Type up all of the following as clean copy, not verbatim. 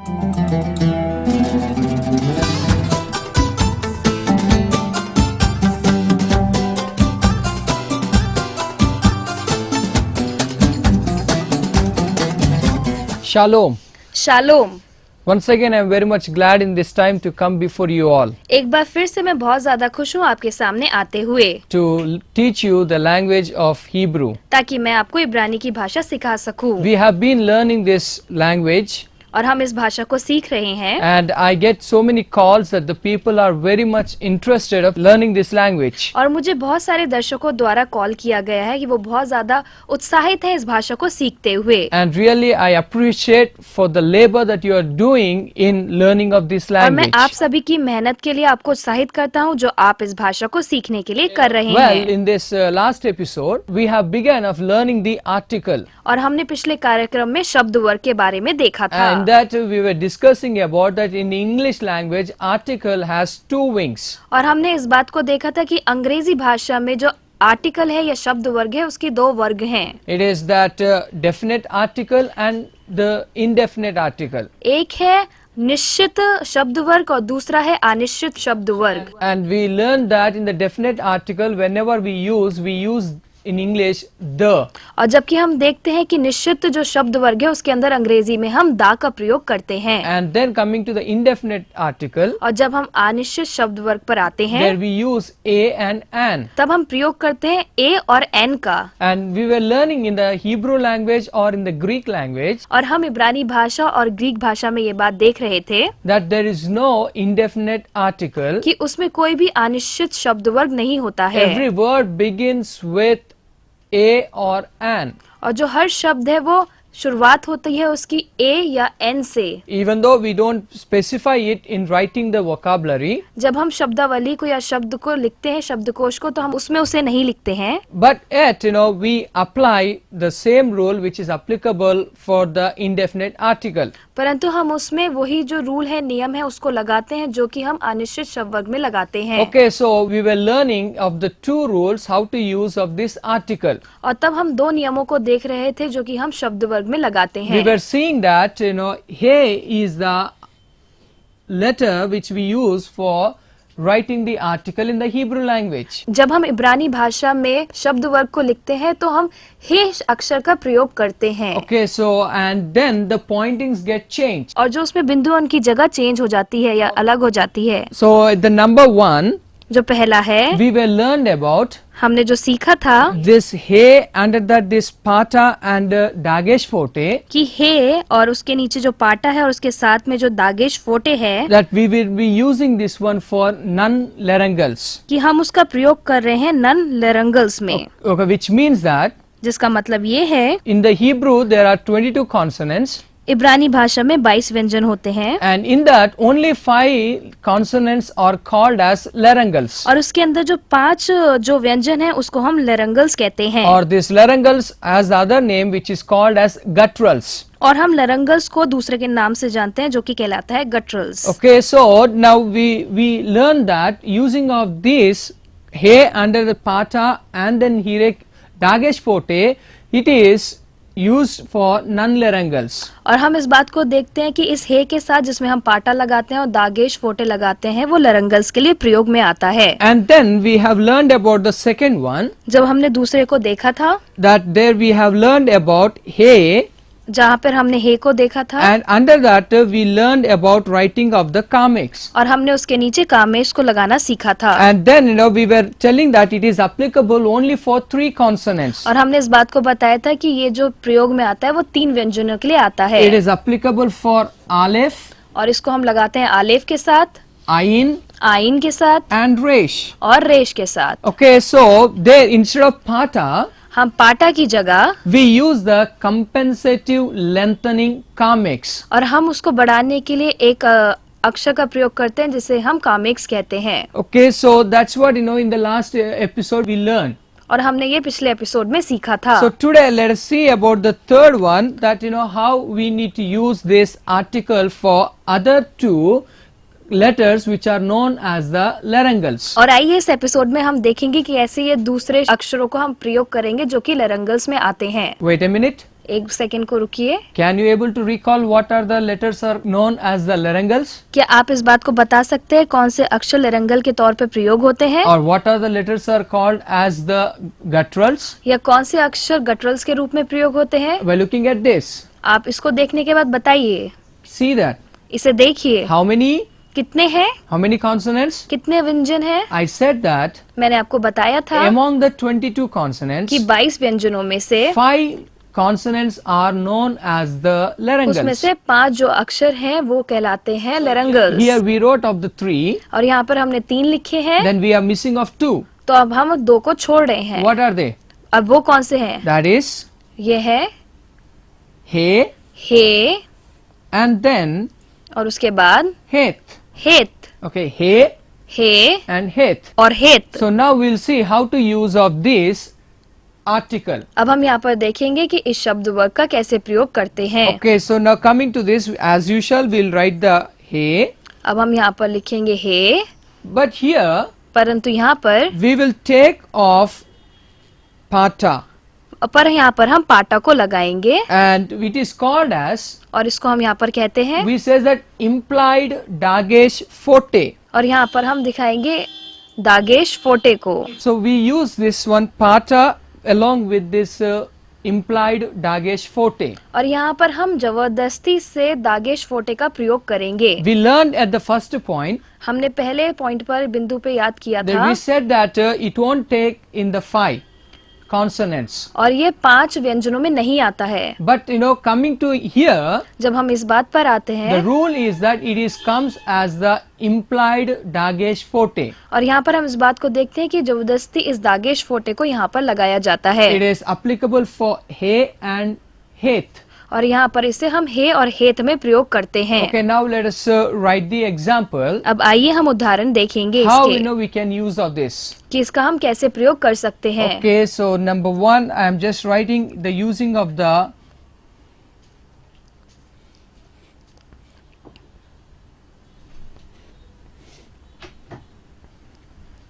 Shalom. Shalom. Once again, I am very much glad in this time to come before you all एक बार फिर से मैं बहुत ज्यादा खुश हूँ आपके सामने आते हुए, to teach you the language of Hebrew. ताकि मैं आपको इब्रानी की भाषा सिखा सकूं। We have been learning this language, और हम इस भाषा को सीख रहे हैं। and I get so many calls that the people are very much interested of learning this language. और मुझे बहुत सारे दर्शकों द्वारा कॉल किया गया है कि वो बहुत ज्यादा उत्साहित हैं इस भाषा को सीखते हुए। And really, I appreciate for the labor that you are doing in learning of this और मैं language. आप सभी की मेहनत के लिए आपको उत्साहित करता हूँ जो आप इस भाषा को सीखने के लिए कर रहे Well, हैं। in this last episode, we have begun of learning the article. और हमने पिछले कार्यक्रम में शब्द वर्ग के बारे में देखा था। And that we were discussing about that in English language, article has two wings. और हमने इस बात को देखा था कि अंग्रेजी भाषा में जो आर्टिकल है या शब्द वर्ग है उसके दो वर्ग हैं। It is that definite article and the indefinite article. एक है निश्चित शब्द वर्ग और दूसरा है अनिश्चित शब्द वर्ग। And we learned that in the definite article, whenever we use in English the. और जबकि हम देखते हैं कि निश्चित जो शब्द वर्ग है उसके अंदर अंग्रेजी में हम दा का प्रयोग करते हैं। And then coming to the indefinite article, और जब हम अनिश्चित शब्द वर्ग पर आते हैं there we use a and an. तब हम प्रयोग करते हैं ए और एन का। And we were learning in the Hebrew language or in the Greek language और हम इब्रानी भाषा और ग्रीक भाषा में ये बात देख रहे थे that there is no indefinite article. कि उसमें कोई भी अनिश्चित शब्द वर्ग नहीं होता है। Every word begins with a or an. और जो हर शब्द है वो शुरुआत होती है उसकी ए या एन से। Even though we don't specify it in writing the vocabulary, जब हम शब्दावली को या शब्द को लिखते हैं शब्दकोश को तो हम उसमें उसे नहीं लिखते हैं, but yet we apply the same rule which is applicable for the indefinite article. परंतु हम उसमें वही जो रूल है नियम है उसको लगाते हैं जो कि हम अनिश्चित शब्द वर्ग में लगाते हैं। Okay, so we were learning of the two rules how to use of this article. और तब हम दो नियमों को देख रहे थे जो कि हम शब्द वर्ग में लगाते We हैं। were seeing that he is the letter which we use for writing the article in the Hebrew language. जब हम इब्रानी भाषा में शब्द वर्ग को लिखते हैं तो हम हे अक्षर का प्रयोग करते हैं। Okay, so and then the pointings get changed. और जो उसमें बिंदु उनकी जगह चेंज हो जाती है या अलग हो जाती है। So the number one, जो पहला है we were learned about हमने जो सीखा था this he under that this pata and dagesh forte, कि हे और उसके नीचे जो पाटा है और उसके साथ में जो दागेश फोटे है that we will be using this one for non-laryngals. कि हम उसका प्रयोग कर रहे हैं नन लेरंगल्स में। Okay, which means that जिसका मतलब ये है in the Hebrew there are 22 consonants. इब्रानी भाषा में 22 व्यंजन होते हैं And in that only 5 consonants are called as laryngals. और उसके अंदर जो 5 जो व्यंजन है उसको हम लेरंगल्स कहते हैं। Or this laryngals has the other name which is called as gutturals. और हम लेरंगल्स को दूसरे के नाम से जानते हैं जो कि कहलाता है गटरल्स। Okay, so now we learn that using of this he under the pata and then here dagesh forte, it is used for non-laryngals. और हम इस बात को देखते हैं कि इस हे के साथ जिसमें हम पाटा लगाते हैं और दागेश फोटे लगाते हैं वो लेरंगल्स के लिए प्रयोग में आता है। And then we have learned about the second one, जब हमने दूसरे को देखा था that there we have learned about he, जहाँ पर हमने हे को देखा था and under that we learned about writing of the comics. और हमने उसके नीचे कामेश को लगाना सीखा था। And then we were telling that it is applicable only for 3 consonants. और हमने इस बात को बताया था कि ये जो प्रयोग में आता है वो 3 व्यंजनों के लिए आता है। It is applicable for aleph, और इसको हम लगाते हैं आलेफ के साथ, ayin आइन के साथ and resh. और रेश के साथ। Okay, so there instead of pata हम पाटा की जगह we use the compensative lengthening comics. और हम उसको बढ़ाने के लिए एक अक्षर का प्रयोग करते हैं जिसे हम कामिक्स कहते हैं। Okay, so that's what in the last episode we learned. और हमने ये पिछले एपिसोड में सीखा था। So today let us see about the third one, that how we need to use this article for other 2 letters which are known as the laryngals. और आइए इस एपिसोड में हम देखेंगे कि ऐसे ये दूसरे अक्षरों को हम प्रयोग करेंगे जो कि लेरंगल्स में आते हैं। Wait a minute. एक सेकंड को रुकिए। Can you able to recall what are the letters are known as the laryngals? क्या आप इस बात को बता सकते हैं कौन से अक्षर लेरेंगल के तौर पे प्रयोग होते हैं, Or what are the letters are called as the gutturals? या कौन से अक्षर गटरल्स के रूप में प्रयोग होते हैं? By looking at this, आप इसको देखने के बाद बताइए, see that. इसे देखिए, How many? कितने हैं, How many consonants? कितने व्यंजन हैं? I said that मैंने आपको बताया था among the 22 consonants, कि 22 व्यंजनों में से 5 consonants are known as the उसमें laryngals. से 5 जो अक्षर हैं वो कहलाते हैं लेरेंगल्स। Here we wrote of the 3, और यहाँ पर हमने 3 लिखे हैं, then we are missing of 2. तो अब हम 2 को छोड़ रहे हैं। What are they? अब वो कौन से हैं? That is ये है he हे, and then और उसके बाद heth. हेत, Okay, he hey and heth. और हेत। So now we'll see how to use of this article. अब हम यहाँ पर देखेंगे कि इस शब्द वर्ग का कैसे प्रयोग करते हैं। Okay, so now coming to this, as usual, we'll write the he, अब हम यहाँ पर लिखेंगे हे, but here परंतु यहाँ पर we will take off pata, यहाँ पर हम पाटा को लगाएंगे and it is called as, और इसको हम यहाँ पर कहते हैं, we says that implied dagesh forte. और यहाँ पर हम दिखाएंगे दागेश फोटे को। So we use this one pata along with this implied dagesh forte. और यहाँ पर हम जबरदस्ती से दागेश फोटे का प्रयोग करेंगे। We learned at the first point हमने पहले पॉइंट पर बिंदु पे याद किया that था, we said that it won't take in the 5 consonants. और ये 5 व्यंजनों में नहीं आता है। But coming to here, जब हम इस बात पर आते the हैं, rule is that it is comes as the implied dagesh forte. और यहाँ पर हम इस बात को देखते हैं कि जबरदस्ती इस दागेश फोटे को यहाँ पर लगाया जाता है, It is applicable for he and heth. और यहाँ पर इसे हम हे और हेत में प्रयोग करते हैं। Okay, now let us write the example. अब आइए हम उदाहरण देखेंगे How इसके, we can use of this. कि इसका हम कैसे प्रयोग कर सकते हैं। Okay, so number 1, I am just writing the using of the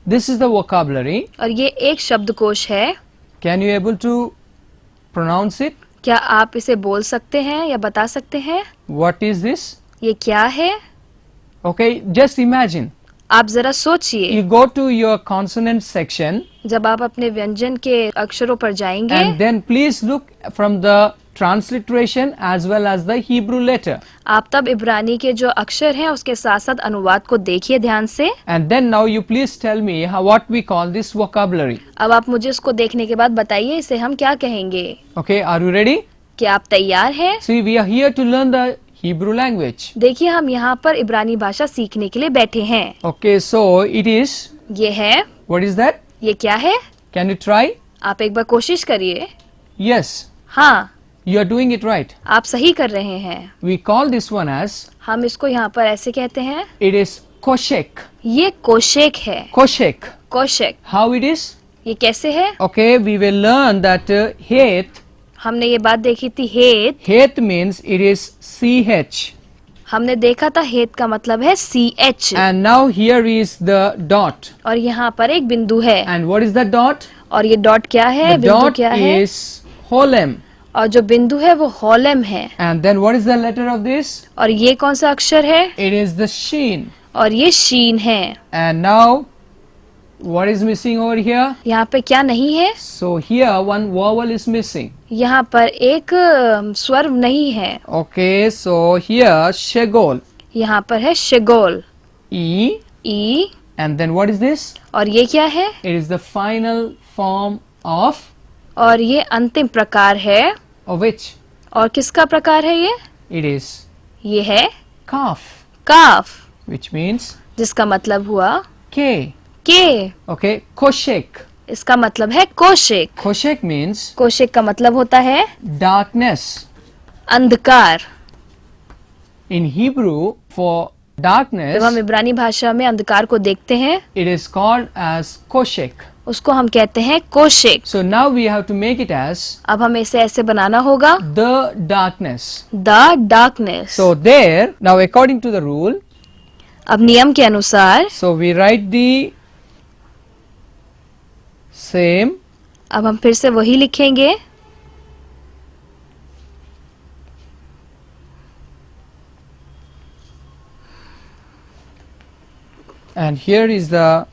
this is the vocabulary. और ये एक शब्दकोश है। Can you able to pronounce it? क्या आप इसे बोल सकते हैं या बता सकते हैं? What is this? ये क्या है? Okay, just imagine. आप जरा सोचिए, You go to your consonant section जब आप अपने व्यंजन के अक्षरों पर जाएंगे, and then please look from the transliteration as well as the Hebrew letter. आप तब इब्रानी के जो अक्षर हैं उसके साथ साथ अनुवाद को देखिए ध्यान से। And then now you please tell me what we call this vocabulary. अब आप मुझे इसको देखने के बाद बताइए इसे हम क्या कहेंगे। Okay, are you ready? क्या आप तैयार हैं? See, we are here to learn the Hebrew language. देखिए हम यहाँ पर इब्रानी भाषा सीखने के लिए बैठे हैं। Okay, so it is, ये है, what is that? ये क्या है? Can you try? आप एक बार कोशिश करिए। Yes, हाँ, you are doing it right. आप सही कर रहे हैं। We call this one as, हम इसको यहाँ पर ऐसे कहते हैं, it is koshek. ये कोशेक है। Koshek. Cosec, How it is? ये कैसे है? Okay, we will learn that heth. हमने ये बात देखी थी हेत, Heth means it is ch. हमने देखा था हेत का मतलब है CH, And now here is the dot. और यहाँ पर एक बिंदु है। And what is the dot? और ये डॉट क्या है? The बिंदु dot क्या है? is holem. और जो बिंदु है वो होलेम है। And then what is the letter of this? और ये कौन सा अक्षर है? It is the shin. और ये शीन है। And now what is missing over here? यहाँ पे क्या नहीं है? So here one vowel is missing. यहाँ पर एक स्वर नहीं है। Okay, so here shegol. यहाँ पर है शेगोल, E. E, And then what is this? और ये क्या है? It is the final form of और ये अंतिम प्रकार है। which? और किसका प्रकार है ये? It is ये है kaf, काफ, which means जिसका मतलब हुआ K. के। Okay, koshek. इसका मतलब है कोशेक। Koshek means कोशेक का मतलब होता है darkness. अंधकार। In Hebrew, for जब हम darkness, इब्रानी भाषा में अंधकार को देखते हैं it is called as koshek. उसको हम कहते हैं cosec. So now we have to make it as अब हमें इसे ऐसे बनाना होगा, the darkness. The darkness. So there, now according to the rule, अब नियम के अनुसार so we write the same अब हम फिर से वही लिखेंगे, And here is the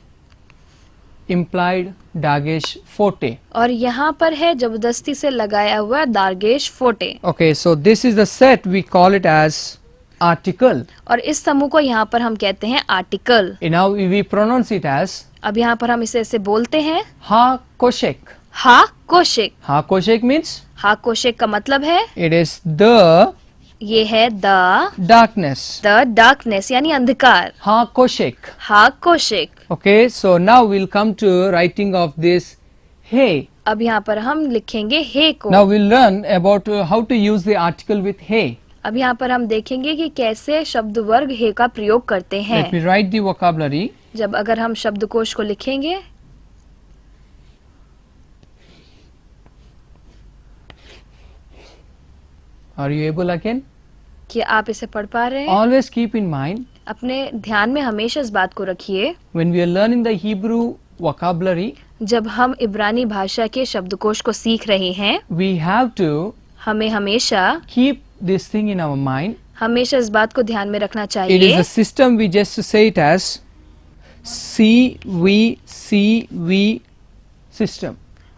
implied dagesh forte. और यहाँ पर है जबरदस्ती से लगाया हुआ दागेश फोटे। Okay, so this is the set, we call it as article. और इस समूह को यहाँ पर हम कहते हैं article. Now we pronounce it as अब यहाँ पर हम इसे ऐसे बोलते हैं ha koshek. हा कोशेक। Ha koshek means हा कोशेक का मतलब है it is the ये है द darkness. डार्कनेस यानी अंधकार। Ha koshek. हा cosec. Okay, so now we'll come to writing of this hey. अब यहाँ पर हम लिखेंगे हे को। Now we'll learn about how to use the article with hey. अब यहाँ पर हम देखेंगे कि कैसे शब्द वर्ग हे का प्रयोग करते हैं। Let me write the vocabulary. जब अगर हम शब्दकोश को लिखेंगे, Are you able again? कि आप इसे पढ़ पा रहे हैं? Always keep in mind अपने ध्यान में हमेशा इस बात को रखिए, when we are learning the Hebrew vocabulary, जब हम इब्रानी भाषा के शब्दकोश को सीख रहे हैं, we have to हमें हमेशा keep this thing in our mind. हमेशा इस बात को ध्यान में रखना It is चाहिए। a system, we just say it as CVCV system.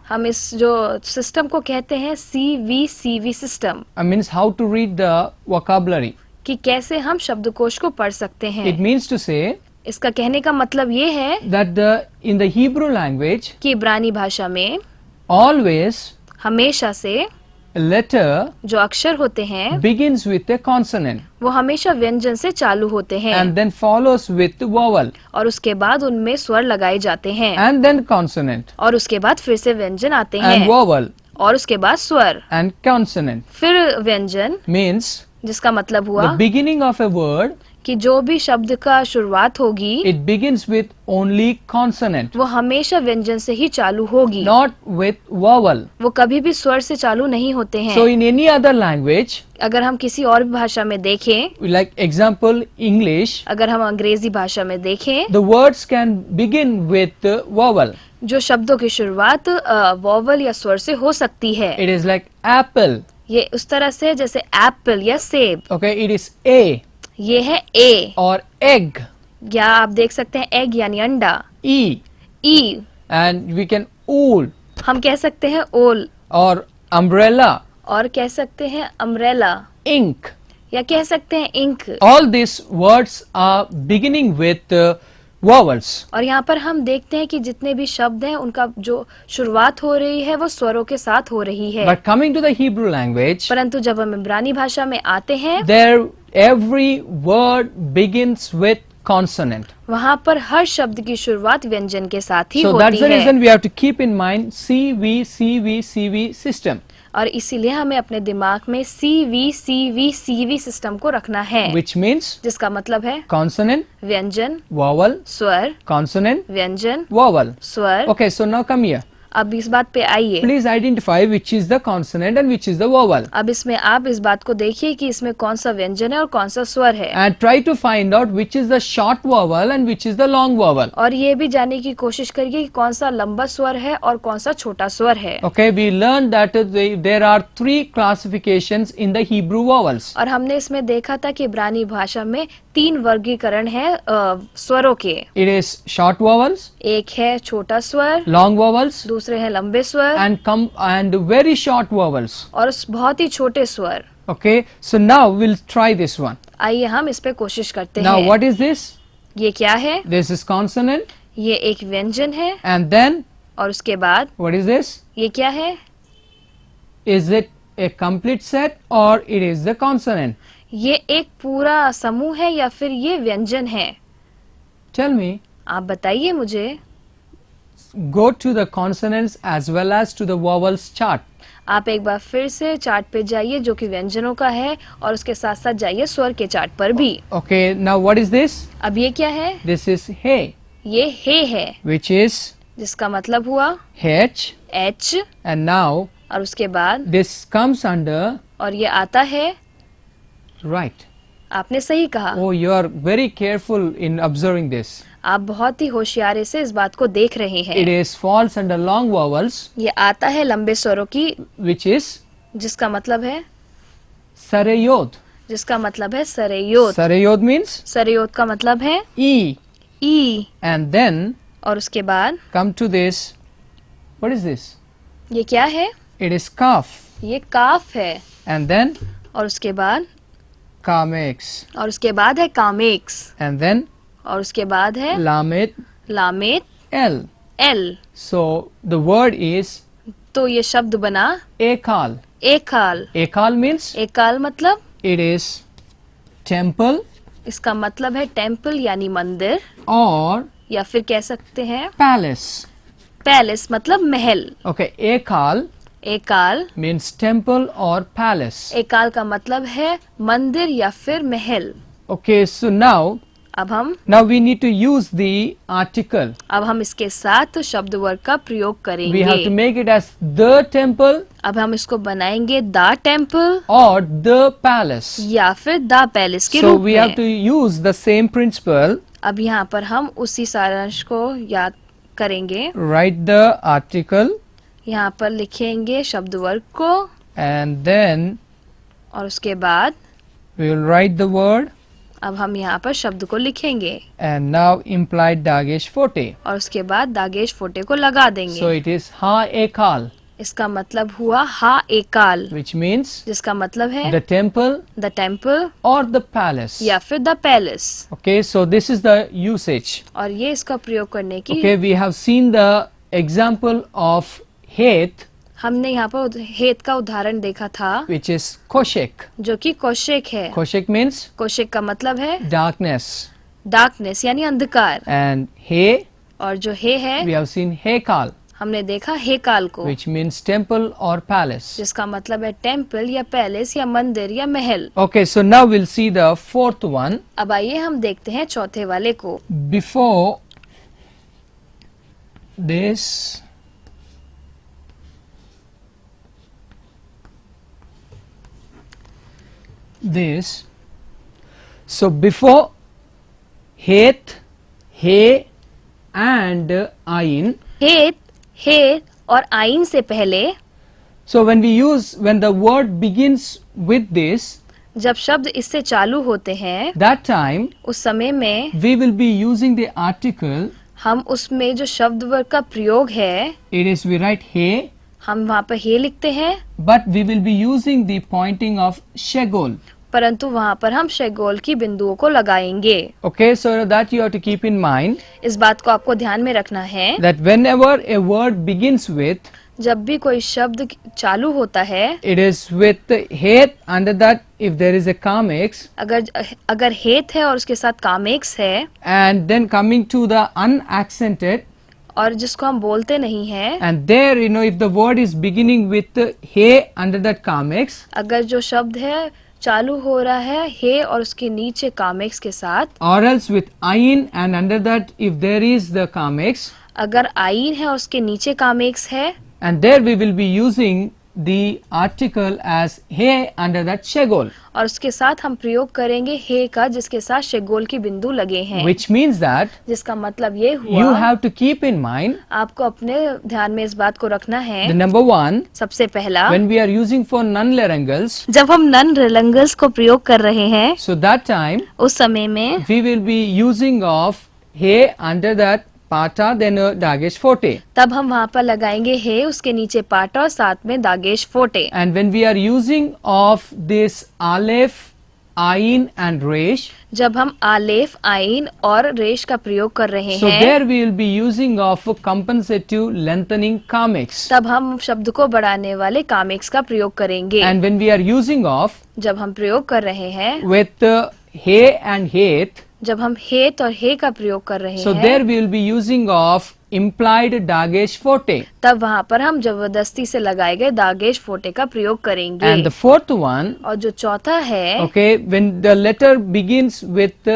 हम इस जो सिस्टम को कहते हैं CVCV system, Means how to read the vocabulary. कि कैसे हम शब्दकोश को पढ़ सकते It हैं। means to say इसका कहने का मतलब ये है that in the Hebrew language, कि इब्रानी भाषा में always हमेशा से a letter जो अक्षर होते हैं begins with a consonant वो हमेशा व्यंजन से चालू होते हैं and then follows with vowel और उसके बाद उनमें स्वर लगाए जाते हैं and then consonant और उसके बाद फिर से व्यंजन आते and हैं vowel और उसके बाद स्वर, and consonant. फिर व्यंजन, Means जिसका मतलब the हुआ beginning of a word, कि जो भी शब्द का शुरुआत होगी it begins with only consonant, वो हमेशा व्यंजन से ही चालू होगी, not with vowel. वो कभी भी स्वर से चालू नहीं होते हैं। So in any other language, अगर हम किसी और भी भाषा में देखें, like example English, अगर हम अंग्रेजी भाषा में देखें, the words can begin with vowel. जो शब्दों की शुरुआत वॉवल या स्वर से हो सकती है। It is like apple. ये उस तरह से जैसे एप्पल या सेब, Okay, it is A ये है ए, or egg, या आप देख सकते हैं एग यानी अंडा, E, E, and we can ool हम कह सकते हैं ओल, or umbrella, और कह सकते हैं अम्ब्रेला, ink. या कह सकते हैं ink. All these words are beginning with vowels. और यहाँ पर हम देखते हैं कि जितने भी शब्द हैं उनका जो शुरुआत हो रही है वो स्वरों के साथ हो रही है। But coming to the Hebrew language, परंतु जब हम इब्रानी भाषा में आते हैं, there every word begins with consonant. वहाँ पर हर शब्द की शुरुआत व्यंजन के साथ ही So होती that's the है। reason we have to keep in mind CVCV system, और इसीलिए हमें अपने दिमाग में CVCV सिस्टम को रखना है, which means जिसका मतलब है consonant, व्यंजन, vowel, स्वर, consonant, व्यंजन, vowel. स्वर। Okay, so now come here. अब इस बात पे आइए, Please identify which is the consonant and which is the vowel, अब इसमें आप इस बात को देखिए कि इसमें कौन सा व्यंजन है और कौन सा स्वर है, and try to find out which is the short vowel and which is the long vowel. और ये भी जानने की कोशिश करिए कि कौन सा लंबा स्वर है और कौन सा छोटा स्वर है। Okay, we learned that there are 3 classifications in the Hebrew vowels. और हमने इसमें देखा था कि इब्रानी भाषा में 3 वर्गीकरण है स्वरों के। It is short vowels, एक है छोटा स्वर, long vowels, दूसरे हैं लंबे स्वर, and very short vowels. और बहुत ही छोटे स्वर। Okay, so now we'll try this one. आइए हम इस पे कोशिश करते Now हैं। what is this? ये क्या है? This is consonant, ये एक व्यंजन है, and then और उसके बाद what is this? ये क्या है? Is it a complete set or it is the consonant? ये एक पूरा समूह है या फिर ये व्यंजन है? Tell me. आप बताइए मुझे। Go to the consonants as well as to the vowels chart. आप एक बार फिर से चार्ट पे जाइए जो कि व्यंजनों का है, और उसके साथ साथ जाइए स्वर के चार्ट पर भी। Okay, now what is this? अब ये क्या है? This is hey, ये हे है, which is जिसका मतलब हुआ H, एच, and now और उसके बाद this comes under और ये आता है। right. आपने सही कहा। Oh, you are very careful in observing this. आप बहुत ही होशियारी से इस बात को देख रहे It हैं। is falls under long vowels, ये आता है लंबे स्वरों की, which is जिसका मतलब है sareyod. जिसका मतलब है सरयोत। Sareyod means सरयोत का मतलब है E, ई, and then और उसके बाद come to this. What is this? ये क्या है? It is kaf, ये काफ है, and then और उसके बाद kamex, और उसके बाद है कामेक्स, and then और उसके बाद है lamet लामेट l. L. So the word is तो ये शब्द बना ekal. एकाल। Ekal means एकाल मतलब it is temple इसका मतलब है टेम्पल यानी मंदिर, or या फिर कह सकते हैं palace. पैलेस मतलब महल। Okay, ekal एकाल, means temple or palace. एकाल का मतलब है मंदिर या फिर महल। Okay, so अब हम we need to use the article. अब हम इसके साथ शब्द वर्ग का प्रयोग We have to करेंगे। make it as the temple अब हम इसको बनाएंगे the temple or the palace. या फिर द पैलेस के So रूप we have to में। use the same principle. अब यहाँ पर हम उसी सारांश को याद करेंगे। Write the article यहाँ पर लिखेंगे शब्द वर्ग को, and then और उसके बाद we will write the word अब हम यहाँ पर शब्द को लिखेंगे, and now implied dagesh forte. और उसके बाद दागेश फोटे को लगा देंगे। So it is ha ekal, इसका मतलब हुआ हा एकाल, which means जिसका मतलब है the temple the temple or the palace. या फिर the palace. Okay, so this is the usage. और ये इसका प्रयोग करने की Okay, we have seen the example of Heth, हमने यहाँ पर हेत का उदाहरण देखा था, which is Koshek. जो कि कोशेक है। Koshek means कोशेक का मतलब है darkness, डार्कनेस यानी अंधकार, and He, और जो हे है we have seen Hekal, हमने देखा हे काल को, which means temple or palace. जिसका मतलब है टेम्पल या पैलेस या मंदिर या महल। Okay, so now we'll see the fourth one. अब आइए हम देखते हैं चौथे वाले को। Before this, so before Heth, He and Ain. हेत, हे और आइन से पहले So when the word begins with this, जब शब्द इससे चालू होते हैं, that time उस समय में we will be using the article. हम उसमें जो शब्द वर्ग का प्रयोग है, It is we write He, हम वहाँ पर हे लिखते हैं, but we will be using the pointing of Shegol. परंतु वहाँ पर हम शेगोल की बिंदुओं को लगाएंगे। Okay, so that you have to keep in mind इस बात को आपको ध्यान में रखना है, that whenever a word begins with, जब भी कोई शब्द चालू होता है, it is with Heth, under that if there is a kamex, अगर हेत है और उसके साथ कामेक्स है, and then coming to the unaccented, और जिसको हम बोलते नहीं है, and there if the word is beginning with He under that kamex, अगर जो शब्द है चालू हो रहा है हे और उसके नीचे कामेक्स के साथ, or else with ayin and under that if there is the kamex, अगर आइन है और उसके नीचे कामेक्स है, and there we will be using the article as He under that Shegol, और उसके साथ हम प्रयोग करेंगे हे का जिसके साथ शेगोल की बिंदु लगे हैं, which means that जिसका मतलब ये you हुआ have to keep in mind आपको अपने ध्यान में इस बात को रखना है। the number one, सबसे पहला, when we are using for non-laryngals, जब हम नन रिलंगल्स को प्रयोग कर रहे हैं, so that time उस समय में we will be using of He under that Pata, then dagesh forte. तब हम वहाँ पर लगाएंगे हे, उसके नीचे पाटा और साथ में दागेश फोटे। And when we are using of this Aleph, Ain and Resh, जब हम आलेफ, आइन और रेश का प्रयोग कर रहे so हैं, there we will be using of compensative lengthening kamex. तब हम शब्द को बढ़ाने वाले कामेक्स का प्रयोग करेंगे। And when we are using of जब हम प्रयोग कर रहे हैं, with He and Heth, जब हम हेत और हे का प्रयोग कर रहे so हैं, there we will be using of implied dagesh forte. तब वहाँ पर हम जबरदस्ती से लगाए गए दागेश फोटे का प्रयोग करेंगे। And the fourth one, और जो चौथा है, okay, when the letter begins with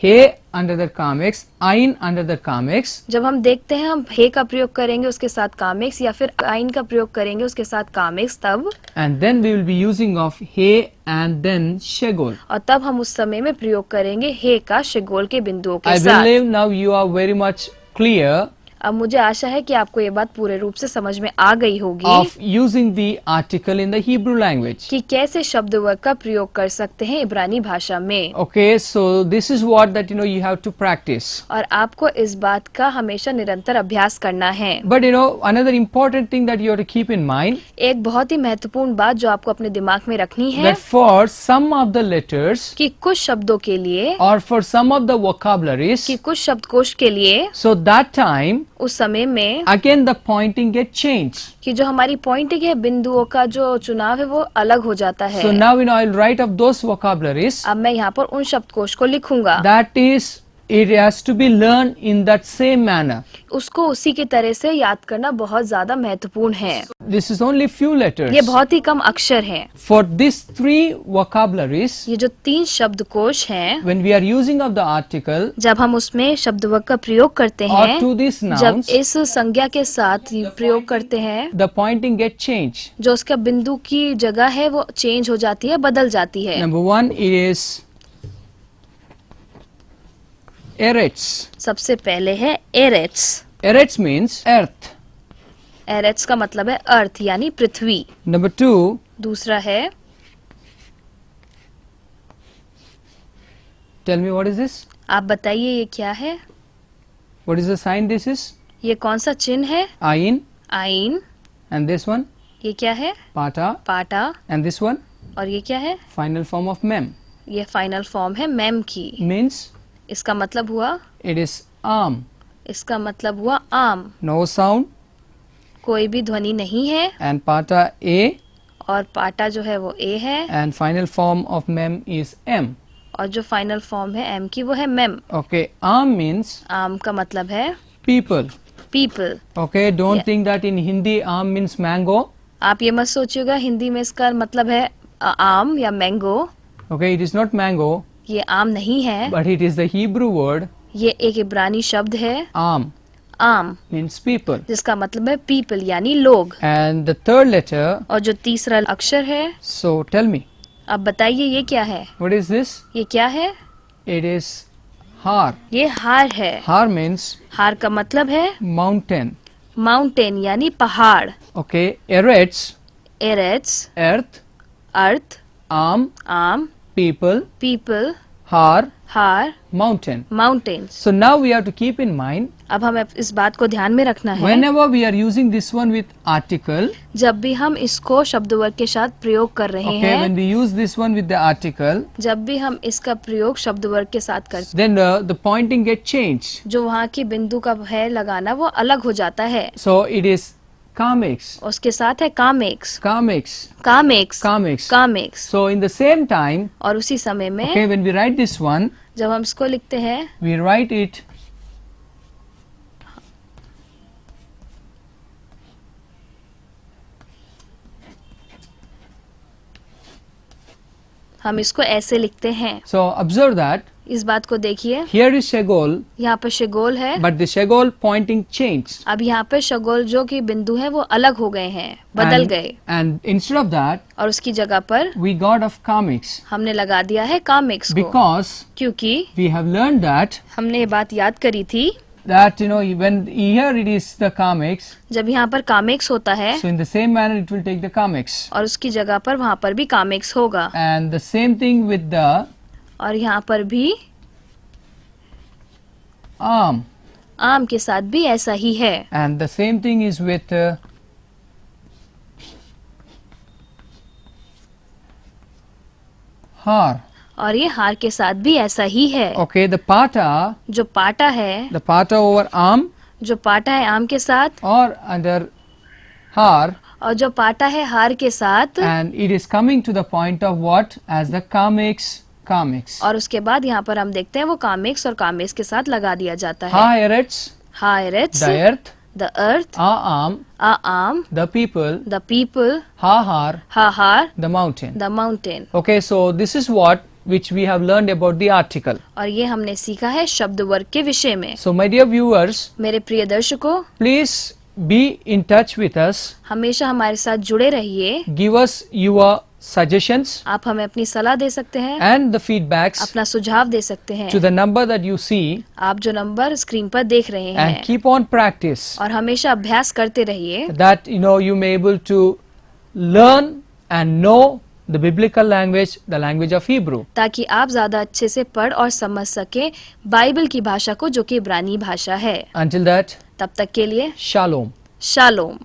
He under the kamex, Ain under the kamex, जब हम देखते हैं हम हे का प्रयोग करेंगे उसके साथ कामेक्स या फिर आइन का प्रयोग करेंगे उसके साथ कामेक्स, तब and then we will be using of He and then Shegol. और तब हम उस समय में प्रयोग करेंगे हे का शेगोल के बिंदुओं के I साथ। believe now you are very much clear अब मुझे आशा है कि आपको ये बात पूरे रूप से समझ में आ गई होगी of using the article in the Hebrew language. कि कैसे शब्द वर्ग का प्रयोग कर सकते हैं इब्रानी भाषा में। Okay, so this is what that you have to practice. और आपको इस बात का हमेशा निरंतर अभ्यास करना है। But another important thing that you have to keep in mind, एक बहुत ही महत्वपूर्ण बात जो आपको अपने दिमाग में रखनी है that for some of the letters कि कुछ शब्दों के लिए, or for some of the vocabularies, कि कुछ शब्दकोश के लिए so that time उस समय में again the pointing get changed. कि जो हमारी पॉइंटिंग है, बिंदुओं का जो चुनाव है वो अलग हो जाता है। So now I'll write of those vocabularies. अब मैं यहाँ पर उन शब्दकोश को लिखूंगा। That is, it has to be learned in that same manner. उसको उसी की तरह से याद करना बहुत ज्यादा महत्वपूर्ण है। This is only few letters. ये बहुत ही कम अक्षर हैं। For these 3 vocabularies, ये जो 3 शब्दकोश हैं, when we are using of the article जब हम उसमें शब्द वर्ग का प्रयोग करते or हैं, to these जब nouns, इस संज्ञा के साथ प्रयोग करते हैं, the pointing get changed. जो उसका बिंदु की जगह है वो चेंज हो जाती है, बदल जाती है। Number 1 is eretz. सबसे पहले है एरेट्स। Eretz means earth. एरेट्स का मतलब है अर्थ यानी पृथ्वी। Number 2, दूसरा है, tell me what is this? आप बताइए ये क्या है? What is the sign this is? ये कौन सा चिन्ह है? Ayin. आइन। And this one? ये क्या है? Pata. पाटा। And this one? और ये क्या है? Final form of mem. ये फाइनल फॉर्म है मेम की। Means इसका मतलब हुआ, it is arm. इसका मतलब हुआ आम। No sound. कोई भी ध्वनि नहीं है। And pata A. और पाटा जो है वो ए है। And final form of mem is M. और जो फाइनल फॉर्म है एम की वो है मेम। Okay, arm means आम का मतलब है people. People. Okay, don't Yeah. think that in Hindi arm means mango. आप ये मत सोचिएगा हिंदी में इसका मतलब है आम या mango. Okay, it is not mango, ये आम नहीं है, but it is the Hebrew word ये एक इब्रानी शब्द है arm आम, means people. जिसका मतलब है पीपल यानी लोग। And the third letter, और जो तीसरा अक्षर है, so tell me, अब बताइए ये क्या है? what is this? ये क्या है? It is har. ये हार है। Har means हार का मतलब है mountain. माउंटेन यानी पहाड़। Okay, eretz, एरेट्स earth, अर्थ, arm, आम, people, पीपल, har, हार, mountain. Mountains. So now we have to keep in mind, अब हमें इस बात को ध्यान में रखना है, whenever we are using this one with article, जब भी हम इसको शब्द वर्ग के साथ प्रयोग कर रहे okay, हैं, when we use this one with the article, जब भी हम इसका प्रयोग शब्द वर्ग के साथ करते then the pointing get changed. जो वहाँ की बिंदु का है लगाना वो अलग हो जाता है। So it is kamex, उसके साथ है कामेक्स, kamex, कामेक्स, kamex. कामेक्स। So in the same time, और उसी समय में okay, when we write this one, जब हम इसको लिखते हैं, we write it हम इसको ऐसे लिखते हैं। so observe that इस बात को देखिए, here is shagol, यहाँ पर शगोल है। but the shagol pointing changed. अब यहाँ पे शगोल जो कि बिंदु है वो अलग हो गए हैं, बदल गए, And instead of that, और उसकी जगह पर we got of kamex, हमने लगा दिया है कामेक्स को, because क्योंकि we have learned that हमने ये बात याद करी थी, when here it is the kamex, जब यहाँ पर कामेक्स होता है so in the same manner it will take the kamex. और उसकी जगह पर वहाँ पर भी कामेक्स होगा, And the same thing with the और यहाँ पर भी arm. आम के साथ भी ऐसा ही है। And the same thing is with har. और ये हार के साथ भी ऐसा ही है। Okay, the pata, जो पाटा है, the pata over arm जो पाटा है आम के साथ, or under har, और जो पाटा है हार के साथ, and it is coming to the point of what as the kamex, kamex. और उसके बाद यहाँ पर हम देखते हैं वो कामेक्स और कामेक्स के साथ लगा दिया जाता है। Ha eretz, हायरेट्स, the earth, the earth, a arm, आ आम, the people, the people, ha har, हा हार, the mountain. The mountain. Okay, so this is what which we have learned about the article. और ये हमने सीखा है शब्द वर्ग के विषय में। So my dear viewers, मेरे प्रिय दर्शकों, please be in touch with us. हमेशा हमारे साथ जुड़े रहिए। Give us your suggestions आप हमें अपनी सलाह दे सकते हैं, and the feedbacks अपना सुझाव दे सकते हैं to the number that you see, आप जो नंबर स्क्रीन पर देख रहे and हैं, keep on practice और हमेशा अभ्यास करते रहिए that you may able to learn and know the biblical language, the language of Hebrew. ताकि आप ज्यादा अच्छे से पढ़ और समझ सके बाइबल की भाषा को, जो कि इब्रानी भाषा है। Until that, तब तक के लिए Shalom. शालोम।